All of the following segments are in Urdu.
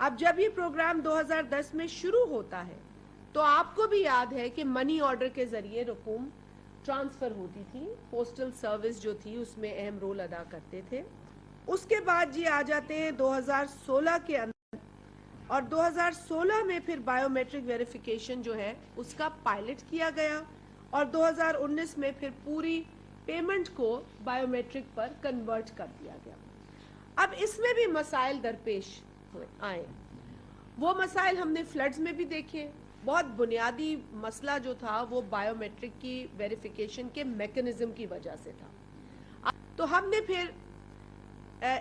اب جب یہ پروگرام 2010 میں شروع ہوتا ہے تو آپ کو بھی یاد ہے کہ منی آرڈر کے ذریعے رقوم ٹرانسفر ہوتی تھی، پوسٹل سروس جو تھی اس میں اہم رول ادا کرتے تھے۔ اس کے بعد جی آ جاتے ہیں 2016 کے اندر، اور 2016 میں پھر بائیو میٹرک ویریفیکیشن جو ہے اس کا پائلٹ کیا گیا، اور 2019 میں پھر پوری پیمنٹ کو بائیو میٹرک پر کنورٹ کر دیا گیا۔ اب اس میں بھی مسائل درپیش آئے، وہ مسائل ہم نے فلڈز میں بھی دیکھے۔ بہت بنیادی مسئلہ جو تھا وہ بائیو میٹرک کی ویریفیکیشن کے میکنزم کی وجہ سے تھا، تو ہم نے پھر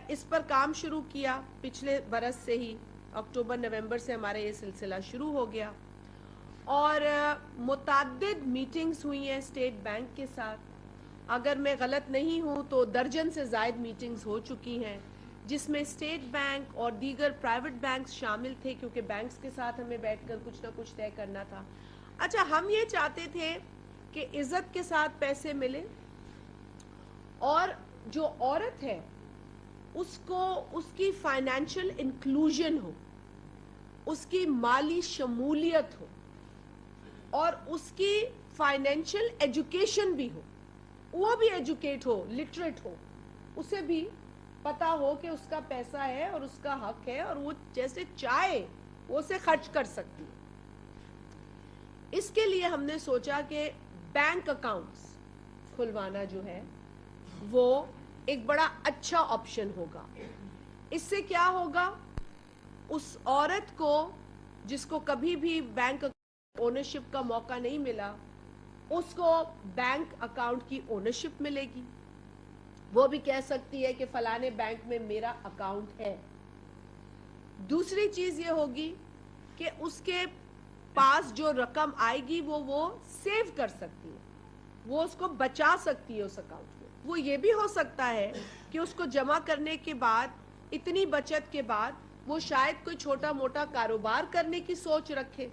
اس پر کام شروع کیا پچھلے برس سے ہی، اکتوبر نومبر سے ہمارا یہ سلسلہ شروع ہو گیا، اور متعدد میٹنگز ہوئی ہیں اسٹیٹ بینک کے ساتھ۔ اگر میں غلط نہیں ہوں تو درجن سے زائد میٹنگز ہو چکی ہیں، جس میں اسٹیٹ بینک اور دیگر پرائیویٹ بینکس شامل تھے، کیونکہ بینکس کے ساتھ ہمیں بیٹھ کر کچھ نہ کچھ طے کرنا تھا۔ اچھا، ہم یہ چاہتے تھے کہ عزت کے ساتھ پیسے ملے، اور جو عورت ہے اس کو اس کی فائنینشیل انکلوژن ہو، اس کی مالی شمولیت ہو، اور اس کی فائنینشیل ایجوکیشن بھی ہو، وہ بھی ایجوکیٹ ہو، لٹریٹ ہو، اسے بھی پتا ہو کہ اس کا پیسہ ہے اور اس کا حق ہے، اور وہ جیسے چاہے وہ اسے خرچ کر سکتی ہے۔ اس کے لیے ہم نے سوچا کہ بینک اکاؤنٹس کھلوانا جو ہے وہ ایک بڑا اچھا آپشن ہوگا۔ اس سے کیا ہوگا، اس عورت کو جس کو کبھی بھی بینک اونرشپ کا موقع نہیں ملا، اس کو بینک اکاؤنٹ کی اونرشپ ملے گی، وہ بھی کہہ سکتی ہے کہ فلانے بینک میں میرا اکاؤنٹ ہے۔ دوسری چیز یہ ہوگی کہ اس کے پاس جو رقم آئے گی وہ سیو کر سکتی ہے، وہ اس کو بچا سکتی ہے اس اکاؤنٹ میں۔ وہ یہ بھی ہو سکتا ہے کہ اس کو جمع کرنے کے بعد، اتنی بچت کے بعد، وہ شاید کوئی چھوٹا موٹا کاروبار کرنے کی سوچ رکھے،